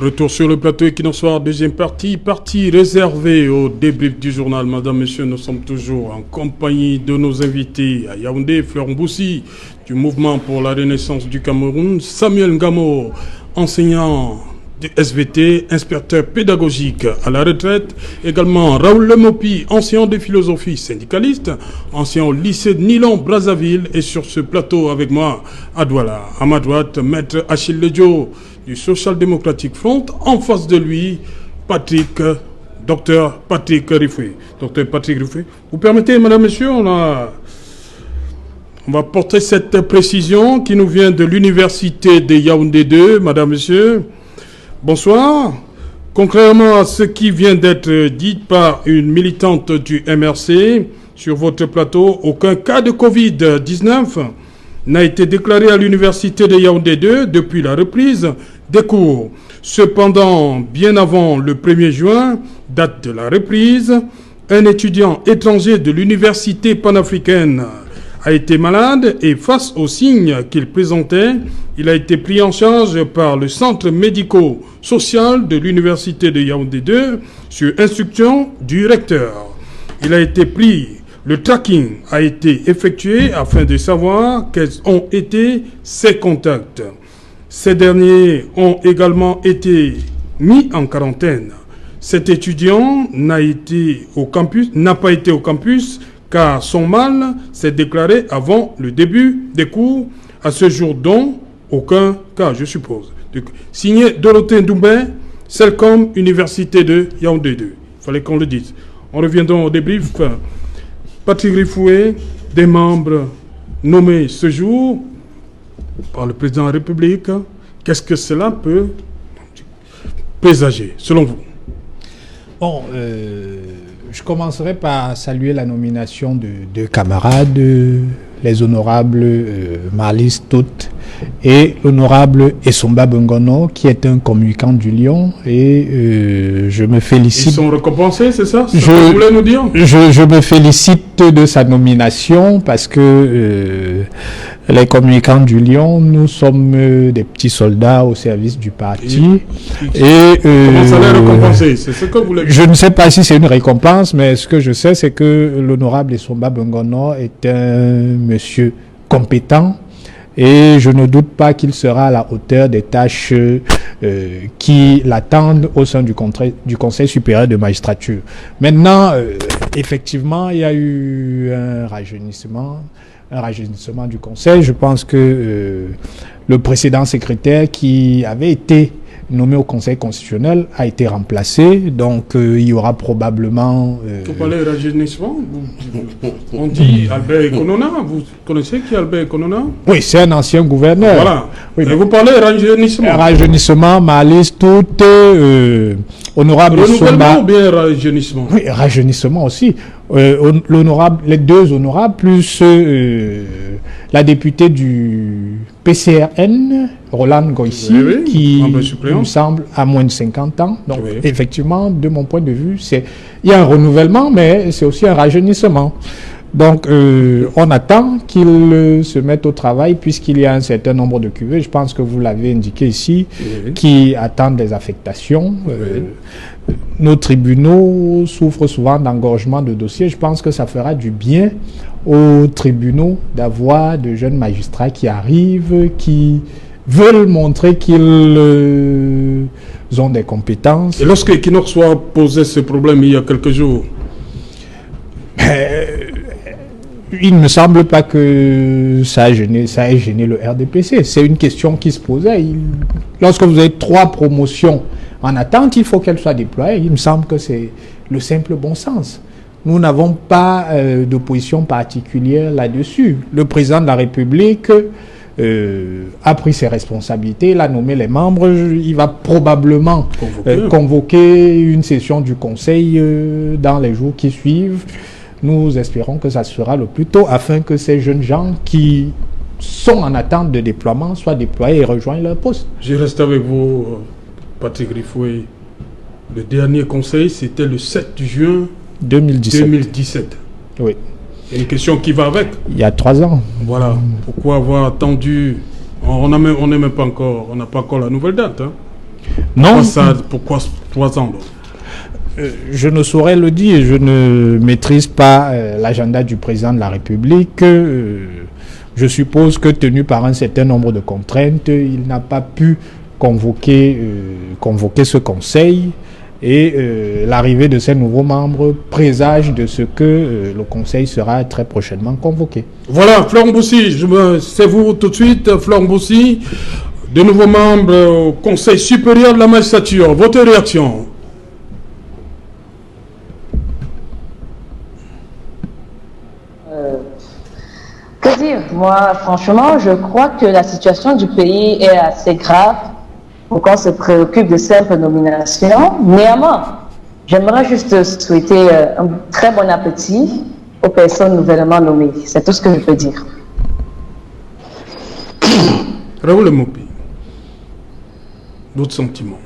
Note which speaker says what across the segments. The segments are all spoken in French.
Speaker 1: Retour sur le plateau Equinox, deuxième partie réservée au débrief du journal. Madame, Monsieur, nous sommes toujours en compagnie de nos invités à Yaoundé, Fleur Mboussi, du Mouvement pour la Renaissance du Cameroun, Samuel Ngamo, enseignant du SVT, inspecteur pédagogique à la retraite, également Raoul Lemopi, enseignant de philosophie syndicaliste, ancien au lycée de Nilon-Brazzaville, et sur ce plateau avec moi, à Douala, à ma droite, maître Achille Ledjo, du Social Democratic Front, en face de lui, docteur Patrick Rifoué. Docteur Patrick Rifoué, vous permettez, madame, monsieur, on va porter cette précision qui nous vient de l'université de Yaoundé 2, madame, monsieur. Bonsoir. Contrairement à ce qui vient d'être dit par une militante du MRC sur votre plateau, aucun cas de Covid-19 n'a été déclaré à l'université de Yaoundé 2 depuis la reprise des cours. Cependant, bien avant le 1er juin, date de la reprise, un étudiant étranger de l'université panafricaine a été malade et face aux signes qu'il présentait, il a été pris en charge par le centre médico-social de l'université de Yaoundé 2 sur instruction du recteur. Le tracking a été effectué afin de savoir quels ont été ses contacts. Ces derniers ont également été mis en quarantaine. Cet étudiant n'a pas été au campus car son mal s'est déclaré avant le début des cours. À ce jour, dont aucun cas, je suppose. Signé Dorothée Doumbé, Selcom, Université de Yaoundé 2. Il fallait qu'on le dise. On reviendra au débrief. Patrick Rifoué, des membres nommés ce jour par le président de la République, qu'est-ce que cela peut présager, selon vous?
Speaker 2: Bon, je commencerai par saluer la nomination de deux camarades, les honorables Marlis Tout et l'honorable Essomba Bengono, qui est un communicant du Lion, et je me félicite.
Speaker 1: Ils sont récompensés, c'est ça? C'est ce que vous voulez nous dire?
Speaker 2: Je me félicite de sa nomination parce que les communicants du Lion, nous sommes des petits soldats au service du parti.
Speaker 1: Comment ça les récompenser? C'est ce que vous voulez dire?
Speaker 2: Je ne sais pas si c'est une récompense, mais ce que je sais, c'est que l'honorable Essomba Bengono est un monsieur compétent, et je ne doute pas qu'il sera à la hauteur des tâches qui l'attendent au sein du Conseil supérieur de magistrature. Maintenant, effectivement, il y a eu un rajeunissement du Conseil. Je pense que le précédent secrétaire qui avait été nommé au Conseil constitutionnel a été remplacé, donc il y aura probablement...
Speaker 1: Vous parlez de rajeunissement? On dit Albert Ekonona. Vous connaissez qui est Albert Ekonona?
Speaker 2: Oui, c'est un ancien gouverneur.
Speaker 1: Voilà.
Speaker 2: Oui,
Speaker 1: et vous parlez de rajeunissement?
Speaker 2: Rajeunissement, Malis, tout, honorable
Speaker 1: Renouvellement ou bien rajeunissement?
Speaker 2: Oui, rajeunissement aussi. Les deux honorables, plus la députée du PCRN, Roland Goissi, qui me semble à moins de 50 ans. Donc, effectivement, de mon point de vue, il y a un renouvellement, mais c'est aussi un rajeunissement. Donc, on attend qu'il se mette au travail, puisqu'il y a un certain nombre de cuvées, je pense que vous l'avez indiqué ici, qui attendent des affectations. Nos tribunaux souffrent souvent d'engorgement de dossiers. Je pense que ça fera du bien aux tribunaux d'avoir de jeunes magistrats qui arrivent, qui veulent montrer qu'ils ont des compétences.
Speaker 1: Et lorsque Equinox a posé ce problème il y a quelques jours,
Speaker 2: il ne me semble pas que ça ait gêné le RDPC. C'est une question qui se posait. Lorsque vous avez 3 promotions en attente, il faut qu'elles soient déployées. Il me semble que c'est le simple bon sens. Nous n'avons pas de position particulière là-dessus. Le président de la République a pris ses responsabilités, il a nommé les membres. Il va probablement convoquer une session du Conseil dans les jours qui suivent. Nous espérons que ça sera le plus tôt afin que ces jeunes gens qui sont en attente de déploiement soient déployés et rejoignent leur poste.
Speaker 1: Je reste avec vous, Patrick Rifoué. Le dernier conseil, c'était le 7 juin 2017.
Speaker 2: Oui.
Speaker 1: Il y a une question qui va avec.
Speaker 2: Il y a 3 ans.
Speaker 1: Voilà. Pourquoi avoir attendu? On n'a pas encore la nouvelle date. Hein?
Speaker 2: Non.
Speaker 1: Pourquoi 3 ans?
Speaker 2: Je ne saurais le dire, je ne maîtrise pas l'agenda du président de la République. Je suppose que tenu par un certain nombre de contraintes, il n'a pas pu convoquer ce conseil et l'arrivée de ces nouveaux membres présage de ce que le conseil sera très prochainement convoqué.
Speaker 1: Voilà, Florent Boussi, c'est vous tout de suite, Florent Boussi, de nouveaux membres au Conseil supérieur de la magistrature. Votre réaction?
Speaker 3: Que dire? Moi, franchement, je crois que la situation du pays est assez grave pour qu'on se préoccupe de simples nominations. Néanmoins, j'aimerais juste souhaiter un très bon appétit aux personnes nouvellement nommées. C'est tout ce que je peux dire.
Speaker 1: Raoul Mopi, d'autres sentiments?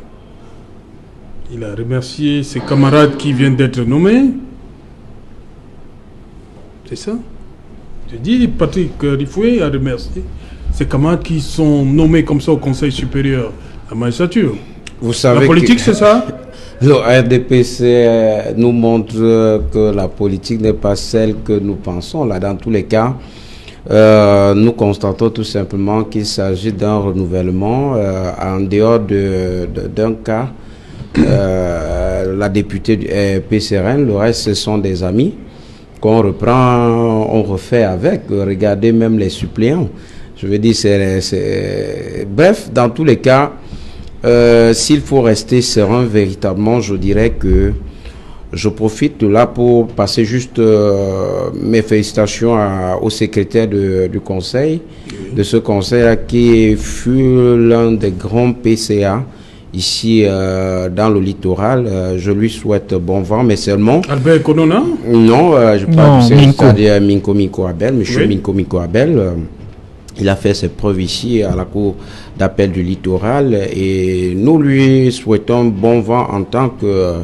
Speaker 1: Il a remercié ses camarades qui viennent d'être nommés. C'est ça? Je dis, Patrick Rifoué a remercié ses camarades qui sont nommés comme ça au Conseil supérieur de la magistrature.
Speaker 4: Vous savez,
Speaker 1: la politique, c'est ça?
Speaker 4: Le RDPC nous montre que la politique n'est pas celle que nous pensons. Là, dans tous les cas, nous constatons tout simplement qu'il s'agit d'un renouvellement en dehors d'un cas. La députée du PCRN, le reste, ce sont des amis qu'on reprend, on refait avec. Regardez même les suppléants. Je veux dire, bref, dans tous les cas, s'il faut rester serein véritablement, je dirais que je profite de là pour passer juste mes félicitations au secrétaire du conseil, de ce conseil qui fut l'un des grands PCA ici dans le littoral. Je lui souhaite bon vent, mais seulement...
Speaker 1: Albert Konona?
Speaker 4: Non, je parle c'est-à-dire Minko Abel, monsieur Minko Abel. Il a fait ses preuves ici à la cour d'appel du littoral et nous lui souhaitons bon vent en tant que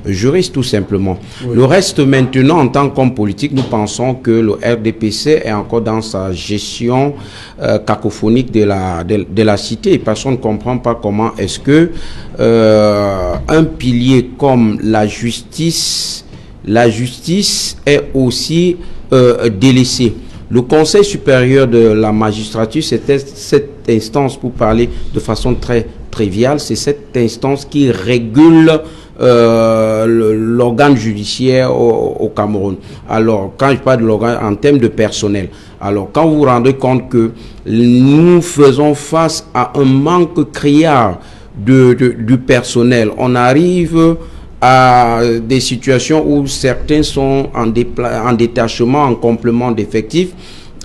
Speaker 4: juriste tout simplement. Oui. Le reste maintenant, en tant qu'homme politique, nous pensons que le RDPC est encore dans sa gestion cacophonique de la cité. Personne ne comprend pas comment est-ce que un pilier comme la justice est aussi délaissé. Le Conseil supérieur de la magistrature, c'était cette instance, pour parler de façon très triviale, c'est cette instance qui régule l'organe judiciaire au Cameroun. Alors, quand je parle de l'organe en termes de personnel, alors quand vous vous rendez compte que nous faisons face à un manque criard du personnel, on arrive à des situations où certains sont en détachement, en complément d'effectifs.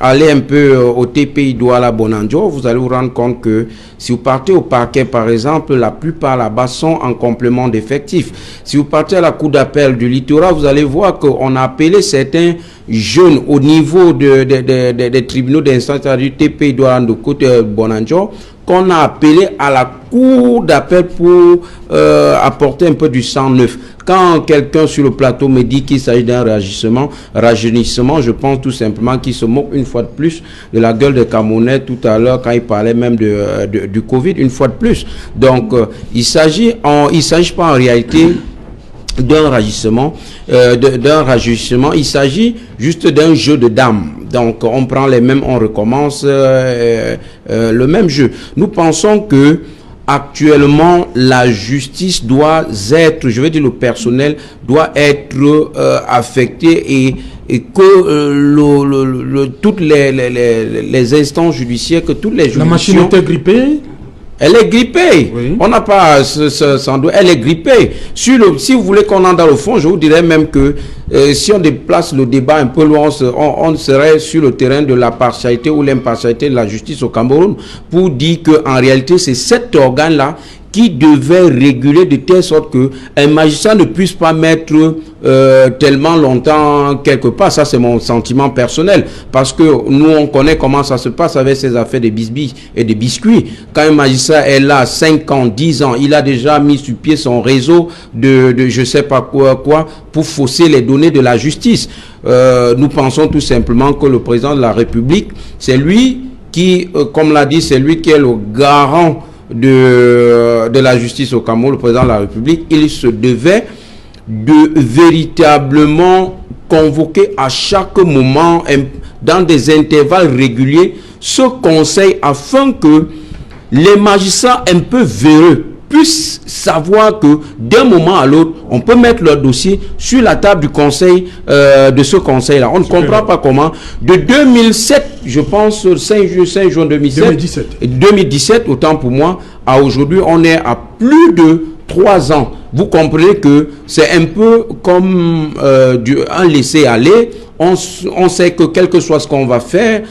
Speaker 4: Allez un peu au TPI Douala Bonanjo, vous allez vous rendre compte que si vous partez au parquet par exemple, la plupart là-bas sont en complément d'effectifs. Si vous partez à la cour d'appel du littoral, vous allez voir qu'on a appelé certains jeunes au niveau des tribunaux d'instance du TPI Douala Bonanjo, qu'on a appelé à la cour d'appel pour apporter un peu du sang neuf. Quand quelqu'un sur le plateau me dit qu'il s'agit d'un rajeunissement, je pense tout simplement qu'il se moque une fois de plus de la gueule de Camerounais tout à l'heure quand il parlait même du Covid, une fois de plus. Donc, il s'agit pas en réalité d'un rajeunissement, il s'agit juste d'un jeu de dames. Donc, on prend les mêmes, on recommence le même jeu. Nous pensons que actuellement, la justice doit être, je veux dire le personnel, doit être affecté et que toutes les instances judiciaires, que toutes les juridictions...
Speaker 1: La machine était grippée?
Speaker 4: Elle est grippée. Oui. On n'a pas sans doute. Elle est grippée. Si vous voulez qu'on entre dans le fond, je vous dirais même que si on déplace le débat un peu loin, on serait sur le terrain de la partialité ou l'impartialité de la justice au Cameroun pour dire qu'en réalité, c'est cet organe-là qui devait réguler de telle sorte que un magistrat ne puisse pas mettre tellement longtemps quelque part. Ça, c'est mon sentiment personnel. Parce que nous, on connaît comment ça se passe avec ces affaires de bisbilles et de biscuits. Quand un magistrat est là 5 ans, 10 ans, il a déjà mis sur pied son réseau de je sais pas quoi pour fausser les données de la justice. Nous pensons tout simplement que le président de la République, c'est lui qui, comme l'a dit, c'est lui qui est le garant de la justice au Cameroun, le président de la République, il se devait de véritablement convoquer à chaque moment, dans des intervalles réguliers, ce conseil afin que les magistrats un peu véreux puissent savoir que d'un moment à l'autre, on peut mettre leur dossier sur la table du conseil, de ce conseil-là. On ne comprend pas comment. De 2007, je pense, 5 juin 2017, autant pour moi, à aujourd'hui, on est à plus de 3 ans. Vous comprenez que c'est un peu comme un laisser-aller. On sait que quel que soit ce qu'on va faire,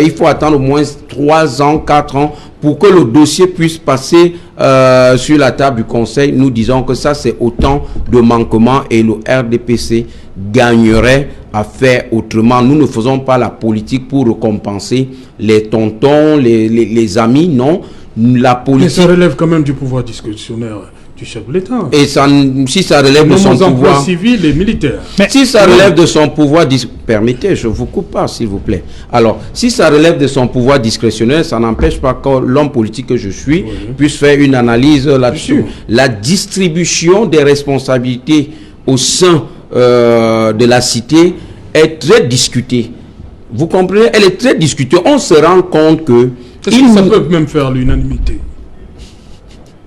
Speaker 4: il faut attendre au moins 3 ans, 4 ans pour que le dossier puisse passer sur la table du conseil. Nous disons que ça, c'est autant de manquements et le RDPC gagnerait à faire autrement. Nous ne faisons pas la politique pour récompenser les tontons, les amis, non. La politique...
Speaker 1: Mais ça relève quand même du pouvoir discrétionnaire du chef de l'État.
Speaker 4: Et ça, si ça relève de son pouvoir
Speaker 1: civil et militaire.
Speaker 4: Mais si ça relève de son pouvoir, permettez, je vous coupe pas, s'il vous plaît. Alors, si ça relève de son pouvoir discrétionnaire, ça n'empêche pas que l'homme politique que je suis puisse faire une analyse là-dessus. La distribution des responsabilités au sein de la cité est très discutée. Vous comprenez? Elle est très discutée. On se rend compte que...
Speaker 1: ça peut même faire l'unanimité.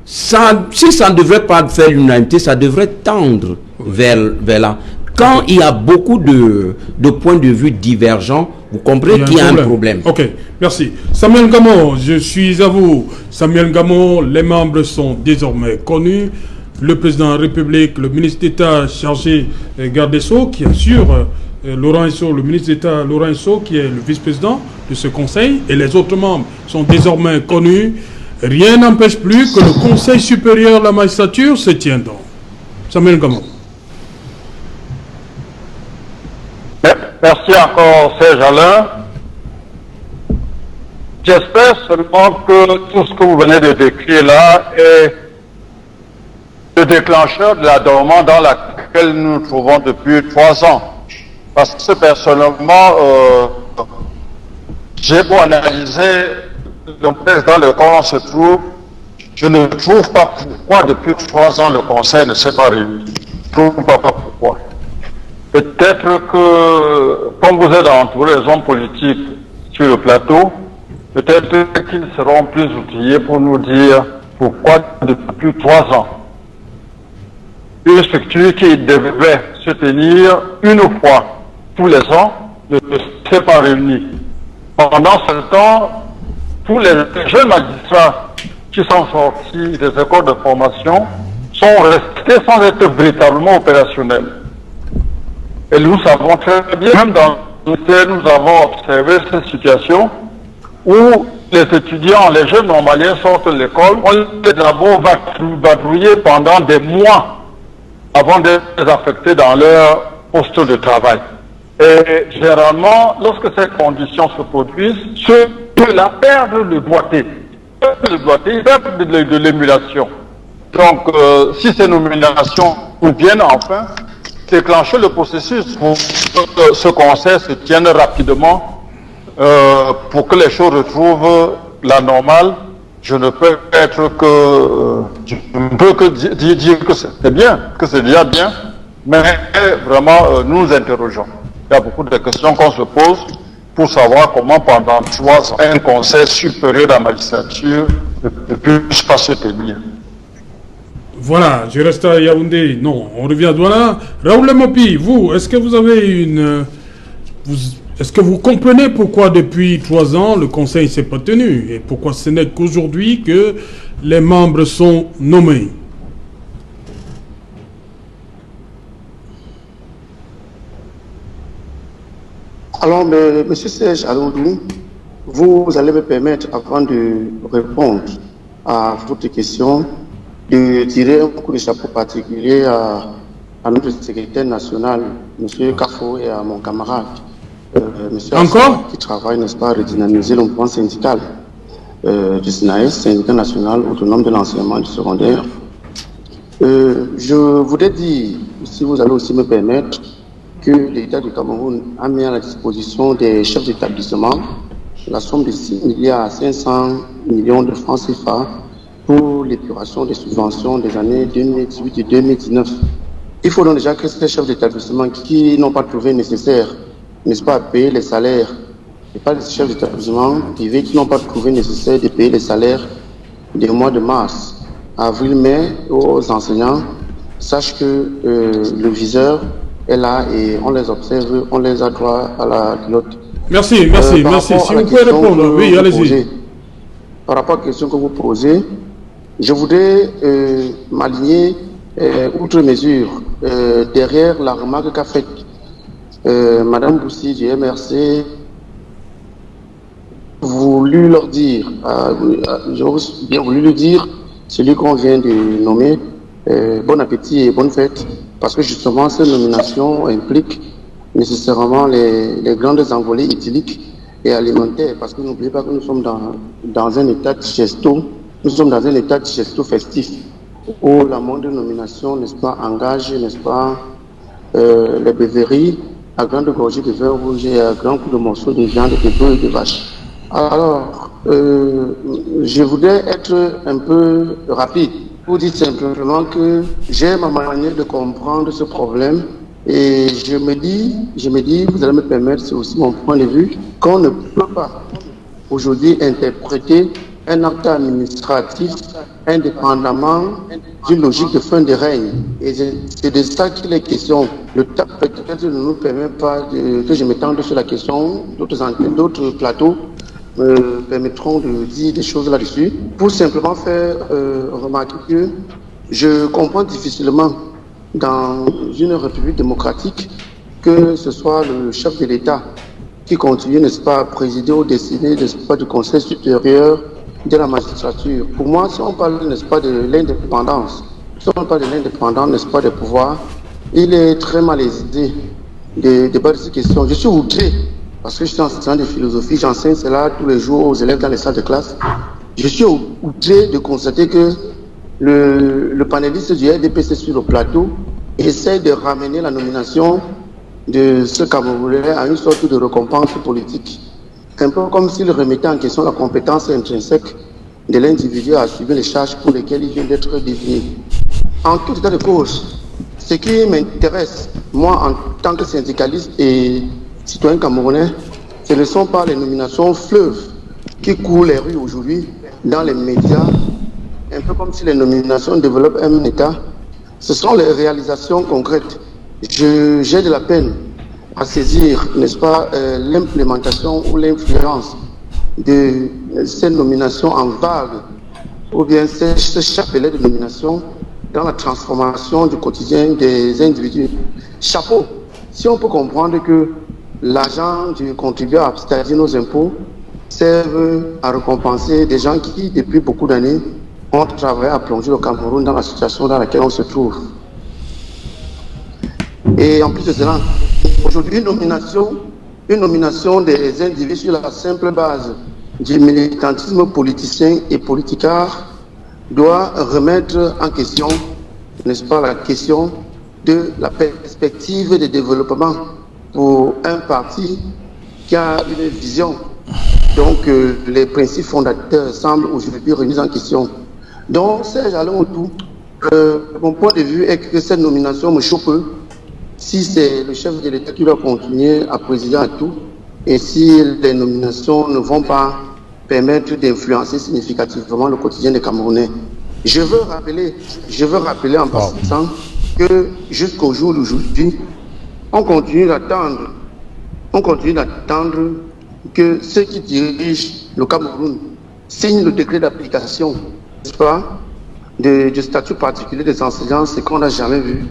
Speaker 4: Si ça ne devrait pas faire l'unanimité, ça devrait tendre vers là. Quand il y a beaucoup de points de vue divergents, vous comprenez qu'il y a un problème.
Speaker 1: Ok, merci. Samuel Gamon, je suis à vous. Samuel Gamon, les membres sont désormais connus. Le président de la République, le ministre d'État chargé garde des Sceaux, qui assure Laurent Esso, le ministre d'État Laurent Esso, qui est le vice-président de ce conseil, et les autres membres sont désormais connus. Rien n'empêche plus que le Conseil supérieur de la magistrature se tienne donc. Samuel Gamon.
Speaker 5: Merci encore, Serge Alain. J'espère seulement que tout ce que vous venez de décrire là est le déclencheur de la dormance dans laquelle nous nous trouvons depuis 3 ans. Parce que personnellement, j'ai beau analyser le contexte dans lequel on se trouve, je ne trouve pas pourquoi depuis 3 ans le Conseil ne s'est pas réuni. Je ne trouve pas pourquoi. Peut-être que, comme vous êtes entouré des hommes politiques sur le plateau, peut-être qu'ils seront plus outillés pour nous dire pourquoi depuis 3 ans, une structure qui devait se tenir une fois tous les ans ne s'est pas réunie. Pendant ce temps, tous les jeunes magistrats qui sont sortis des écoles de formation sont restés sans être véritablement opérationnels. Et nous savons très bien, même dans le lycée, nous avons observé cette situation où les étudiants, les jeunes normaliens sortent de l'école, on les d'abord vadrouiller pendant des mois avant de les affecter dans leur poste de travail. Et généralement, lorsque ces conditions se produisent, ceux-là perdent le doigté. Ils perdent de l'émulation. Donc, si ces nominations viennent enfin déclencher le processus pour que ce conseil se tienne rapidement, pour que les choses retrouvent la normale, je ne peux être que dire que c'est bien, que c'est déjà bien, mais vraiment nous nous interrogeons. Il y a beaucoup de questions qu'on se pose pour savoir comment pendant 3 ans un conseil supérieur de la magistrature ne puisse pas se tenir.
Speaker 1: Voilà, je reste à Yaoundé. Non, on revient à Douala. Raoul Lemopi, vous, est-ce que vous avez est-ce que vous comprenez pourquoi depuis 3 ans le Conseil ne s'est pas tenu et pourquoi ce n'est qu'aujourd'hui que les membres sont nommés?
Speaker 6: Alors, Monsieur Serge Aloudou, vous allez me permettre, avant de répondre à votre question, de tirer un coup de chapeau particulier à notre secrétaire national, M. Kafo, et à mon camarade, M. Encore qui travaille, n'est-ce pas, à redynamiser le mouvement syndical du SNAES, syndicat national autonome de l'enseignement du secondaire. Je voudrais dire, si vous allez aussi me permettre, que l'État du Cameroun a mis à la disposition des chefs d'établissement la somme de 6,5 milliards de francs CFA pour l'épuration des subventions des années 2018 et 2019. Il faut donc déjà que ces chefs d'établissement qui n'ont pas trouvé nécessaire, n'est-ce pas, à payer les salaires, et pas les chefs d'établissement privés qui n'ont pas trouvé nécessaire de payer les salaires des mois de mars, avril, mai aux enseignants, sachent que le viseur est là et on les observe, on les a droit à la culotte.
Speaker 1: Merci. Si vous pouvez répondre, oui, allez-y.
Speaker 6: Par rapport à la question que vous posez, je voudrais m'aligner outre mesure derrière la remarque qu'a faite Madame Boussi du MRC. Voulu leur dire, j'aurais bien voulu lui dire, celui qu'on vient de nommer, bon appétit et bonne fête, parce que justement cette nomination implique nécessairement les grandes envolées éthyliques et alimentaires, parce que n'oubliez pas que nous sommes dans un état digesto, festif, où la moindre nomination, n'est-ce pas, engage, n'est-ce pas, les beuveries à grande gorgée de vin rouge et à grand coup de morceaux de viande de bœuf et de vache. Alors, je voudrais être un peu rapide pour dire simplement que j'ai ma manière de comprendre ce problème et je me dis, vous allez me permettre, c'est aussi mon point de vue, qu'on ne peut pas aujourd'hui interpréter un acte administratif indépendamment d'une logique de fin de règne. Et c'est de ça qu'il est question. Le temps peut-être ne nous permet pas que je m'étende sur la question, d'autres plateaux me permettront de dire des choses là-dessus, pour simplement faire remarquer que je comprends difficilement dans une république démocratique que ce soit le chef de l'État qui continue, n'est-ce pas, à présider ou décider, n'est-ce pas, du Conseil supérieur de la magistrature. Pour moi, si on parle, n'est-ce pas, de l'indépendance, n'est-ce pas, des pouvoirs, il est très malaisé de débattre de ces questions. Je suis outré, parce que je suis enseignant de philosophie, j'enseigne cela tous les jours aux élèves dans les salles de classe. Je suis outré de constater que le panéliste du RDPC sur le plateau essaie de ramener la nomination de ce Camerounais à une sorte de récompense politique. Un peu comme s'il remettait en question la compétence intrinsèque de l'individu à assumer les charges pour lesquelles il vient d'être désigné. En tout état de cause, ce qui m'intéresse, moi, en tant que syndicaliste et citoyen camerounais, ce ne sont pas les nominations fleuves qui coulent les rues aujourd'hui dans les médias, un peu comme si les nominations développent un État. Ce sont les réalisations concrètes. J'ai de la peine à saisir, n'est-ce pas, l'implémentation ou l'influence de ces nominations en vague, ou bien ce chapelet de nominations dans la transformation du quotidien des individus. Chapeau, si on peut comprendre que l'argent du contribuable, c'est-à-dire nos impôts, servent à récompenser des gens qui, depuis beaucoup d'années, ont travaillé à plonger le Cameroun dans la situation dans laquelle on se trouve. Et en plus de cela, aujourd'hui, une nomination des individus sur la simple base du militantisme politicien et politicard doit remettre en question, n'est-ce pas, la question de la perspective de développement pour un parti qui a une vision. Donc, les principes fondateurs semblent aujourd'hui remis en question. Donc, Serge Alain-Outou, mon point de vue est que cette nomination me choque peu. Si c'est le chef de l'État qui doit continuer à présider à tout, et si les nominations ne vont pas permettre d'influencer significativement le quotidien des Camerounais. Je veux rappeler en passant que jusqu'au jour d'aujourd'hui, on continue d'attendre que ceux qui dirigent le Cameroun signent le décret d'application, n'est-ce pas, du statut particulier des enseignants, ce qu'on n'a jamais vu,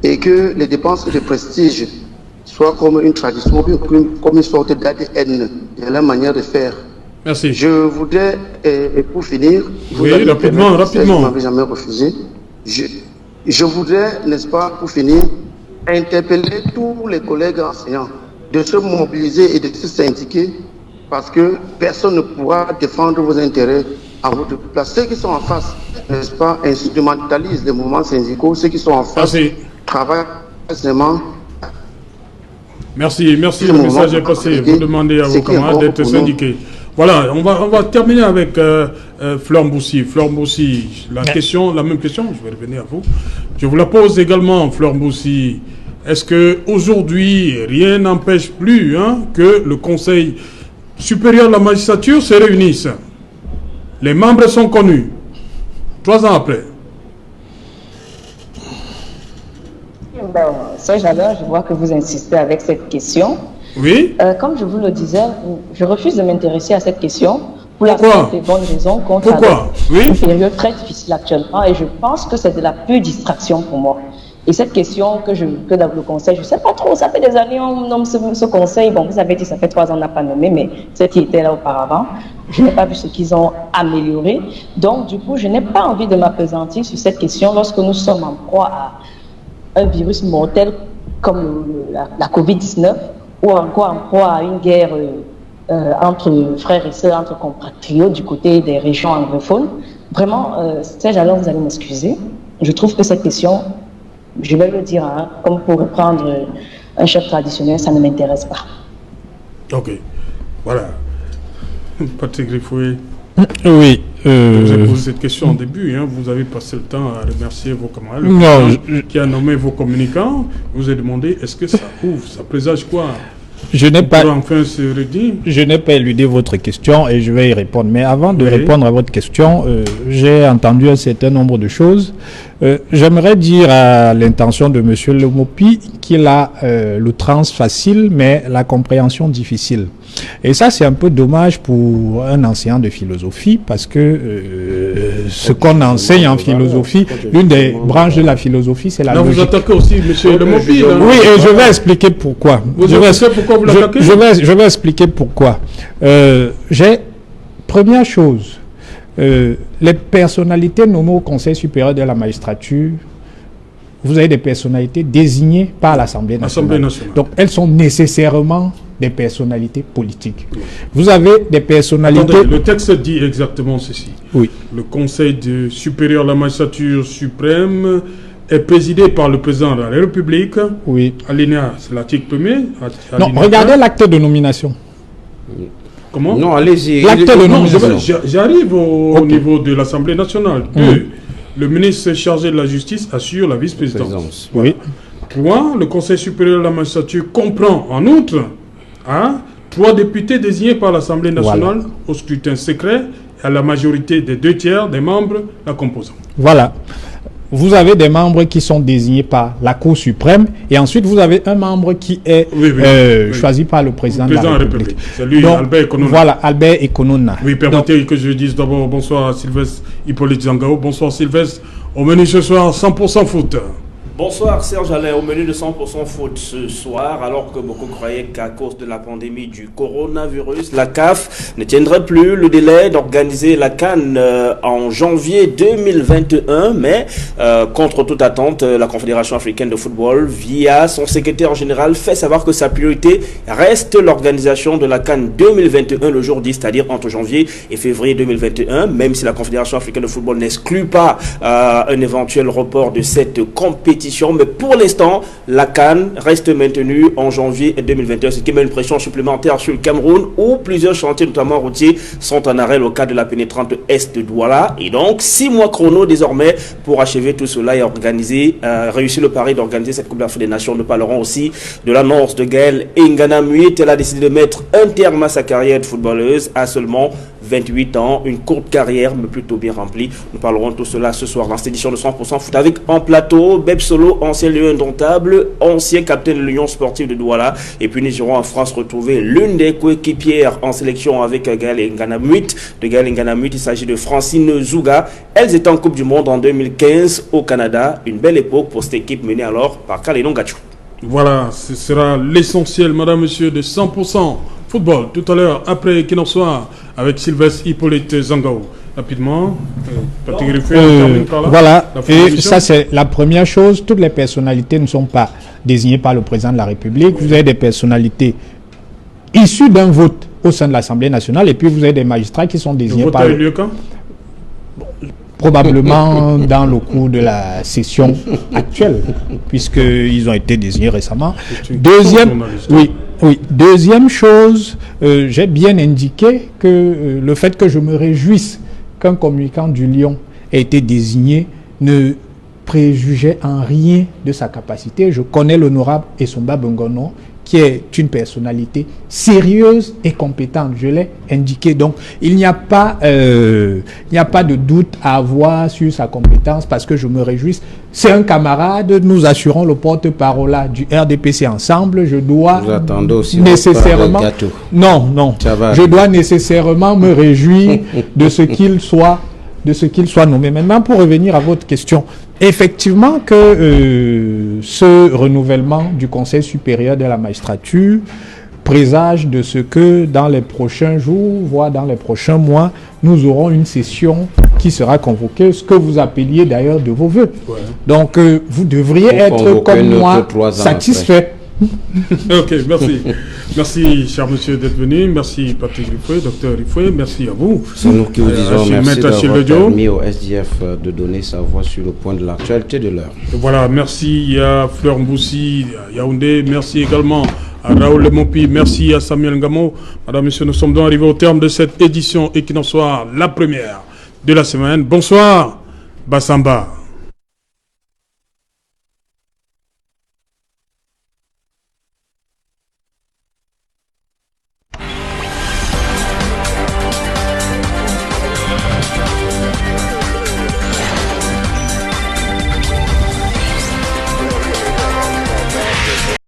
Speaker 6: et que les dépenses de prestige soient comme une tradition, comme une sorte d'ADN de la manière de faire.
Speaker 1: Merci.
Speaker 6: Je voudrais, et pour finir,
Speaker 1: oui, rapidement.
Speaker 6: Je ne m'avais jamais refusé. Je voudrais, n'est-ce pas, pour finir, interpeller tous les collègues enseignants de se mobiliser et de se syndiquer, parce que personne ne pourra défendre vos intérêts à votre place. Ceux qui sont en face, n'est-ce pas, instrumentalisent les mouvements syndicaux. Ceux qui sont en face travaillent vraiment.
Speaker 1: Merci, le message est passé. Vous demandez à vos camarades d'être syndiqués. Voilà, on va terminer avec Fleur Mboussi. Fleur Mboussi, la même question, je vais revenir à vous. Je vous la pose également, Fleur Mboussi. Est-ce qu'aujourd'hui, rien n'empêche plus que le Conseil supérieur de la magistrature se réunisse? Les membres sont connus. 3 ans après.
Speaker 3: Serge Alain, je vois que vous insistez avec cette question.
Speaker 1: Oui.
Speaker 3: Comme je vous le disais, je refuse de m'intéresser à cette question pour la
Speaker 1: Pourquoi?
Speaker 3: simple et bonne raison qu'on
Speaker 1: Pourquoi? Oui.
Speaker 3: une période très difficile actuellement et je pense que c'est de la pure distraction pour moi. Et cette question que dans le conseil, je ne sais pas trop, ça fait des années on nomme ce conseil. Bon, vous avez dit ça fait 3 ans on n'a pas nommé, mais ceux qui étaient là auparavant, je n'ai pas vu ce qu'ils ont amélioré. Donc, du coup, je n'ai pas envie de m'appesantir sur cette question lorsque nous sommes en proie à un virus mortel comme la COVID-19 ou encore en proie à une guerre entre frères et sœurs, entre compatriotes du côté des régions anglophones. Vraiment, Serge Alain, vous allez m'excuser. Je trouve que cette question, je vais le dire, comme pour reprendre un chef traditionnel, ça ne m'intéresse pas.
Speaker 1: Ok, voilà. Patrick Griffoué.
Speaker 2: Oui.
Speaker 1: Je vous ai posé cette question en début. Vous avez passé le temps à remercier vos camarades. Qui a nommé vos communicants. Vous avez demandé est-ce que ça ouvre, ça présage quoi?
Speaker 2: Je n'ai pas éludé votre question et je vais y répondre. Mais avant de répondre à votre question, j'ai entendu un certain nombre de choses. J'aimerais dire à l'intention de M. Lemopi qu'il a l'outrance facile, mais la compréhension difficile. Et ça, c'est un peu dommage pour un enseignant de philosophie, parce que ce qu'on enseigne en philosophie, l'une des branches de la philosogie, c'est la logique.
Speaker 1: Vous attaquez aussi M. Lemopi.
Speaker 2: Oui, et je vais expliquer pourquoi.
Speaker 1: Pourquoi vous l'attaquez?
Speaker 2: Je vais expliquer pourquoi. Première chose, les personnalités nommées au Conseil supérieur de la magistrature, vous avez des personnalités désignées par l'Assemblée nationale. Donc, elles sont nécessairement des personnalités politiques. Vous avez des personnalités...
Speaker 1: Attendez, le texte dit exactement ceci.
Speaker 2: Oui.
Speaker 1: Le Conseil supérieur de la magistrature suprême est présidé par le président de la République.
Speaker 2: Oui.
Speaker 1: Alinéa, c'est l'article 1er.
Speaker 2: Non, regardez l'acte de nomination.
Speaker 1: Comment?
Speaker 4: Non, allez-y.
Speaker 2: L'acte de nomination.
Speaker 1: J'arrive au niveau de l'Assemblée nationale. 2. Le ministre chargé de la justice assure la vice-présidence.
Speaker 2: Oui.
Speaker 1: 3. Le Conseil supérieur de la magistrature comprend en outre 3 députés désignés par l'Assemblée nationale au scrutin secret et à la majorité des 2/3 des membres la composant.
Speaker 2: Voilà. Vous avez des membres qui sont désignés par la Cour suprême et ensuite vous avez un membre qui est choisi par le président de la République.
Speaker 1: C'est lui, Albert Ekonona.
Speaker 2: Voilà, Albert Ekonona.
Speaker 1: Oui, permettez que je dise d'abord bonsoir à Sylvestre Hippolyte Zangao. Bonsoir Sylvestre. Au menu ce soir, 100% foot.
Speaker 7: Bonsoir Serge Alain, au menu de 100% foot ce soir, alors que beaucoup croyaient qu'à cause de la pandémie du coronavirus, la CAF ne tiendrait plus le délai d'organiser la CAN en janvier 2021, mais contre toute attente, la Confédération africaine de football, via son secrétaire général, fait savoir que sa priorité reste l'organisation de la CAN 2021 le jour 10, c'est-à-dire entre janvier et février 2021, même si la Confédération africaine de football n'exclut pas un éventuel report de cette compétition. Mais pour l'instant, la CAN reste maintenue en janvier 2021, ce qui met une pression supplémentaire sur le Cameroun, où plusieurs chantiers, notamment routiers, sont en arrêt local de la pénétrante est de Douala. Et donc, 6 mois chrono désormais pour achever tout cela et réussir le pari d'organiser cette Coupe d'Afrique des Nations. Nous parlerons aussi de l'annonce de Gaël Ngana Muit. Elle a décidé de mettre un terme à sa carrière de footballeuse à seulement 28 ans, une courte carrière mais plutôt bien remplie. Nous parlerons de tout cela ce soir dans cette édition de 100% foot avec en plateau Beb Solo, ancien lion indomptable, ancien capitaine de l'Union sportive de Douala, et puis nous irons en France retrouver l'une des coéquipières en sélection avec Gaël Ngana Muit. De Gaël Ngana Muit, il s'agit de Francine Zouga. Elles étaient en Coupe du Monde en 2015 au Canada, une belle époque pour cette équipe menée alors par Kalénon Gatchou.
Speaker 1: Voilà, ce sera l'essentiel, madame, monsieur, de 100% football. Tout à l'heure, après qu'il en soit, avec Sylvestre Hippolyte Zangao. Rapidement, Patrick Griffoué, on termine par là.
Speaker 2: Voilà, et ça c'est la première chose. Toutes les personnalités ne sont pas désignées par le président de la République. Vous avez des personnalités issues d'un vote au sein de l'Assemblée nationale et puis vous avez des magistrats qui sont désignés par...
Speaker 1: Le vote a eu lieu quand ?
Speaker 2: Probablement dans le cours de la session actuelle, puisqu'ils ont été désignés récemment. Oui, deuxième chose, j'ai bien indiqué que le fait que je me réjouisse qu'un communicant du Lion ait été désigné ne préjugeait en rien de sa capacité. Je connais l'honorable Essomba Bengono, qui est une personnalité sérieuse et compétente. Je l'ai indiqué. Donc, il n'y a pas de doute à avoir sur sa compétence parce que je me réjouis. C'est un camarade. Nous assurons le porte-parole du RDPC ensemble. Je dois nécessairement... Non. Je dois nécessairement me réjouir de ce qu'il soit nommé. Maintenant, pour revenir à votre question, effectivement que ce renouvellement du Conseil supérieur de la magistrature présage de ce que dans les prochains jours, voire dans les prochains mois, nous aurons une session qui sera convoquée, ce que vous appeliez d'ailleurs de vos voeux. Ouais. Donc, vous devriez être comme moi satisfait.
Speaker 1: Ok, merci. Merci, cher monsieur, d'être venu. Merci, Patrick Rifoué, docteur Rifoué. Merci à vous.
Speaker 4: C'est nous qui vous disons merci d'avoir permis au SDF de donner sa voix sur le point de l'actualité de l'heure.
Speaker 1: Voilà, merci à Fleur Mboussi, à Yaoundé. Merci également à Raoul Lemompi. Merci à Samuel Ngamo. Madame, monsieur, nous sommes donc arrivés au terme de cette édition et qui n'en soit la première de la semaine. Bonsoir, Bassamba.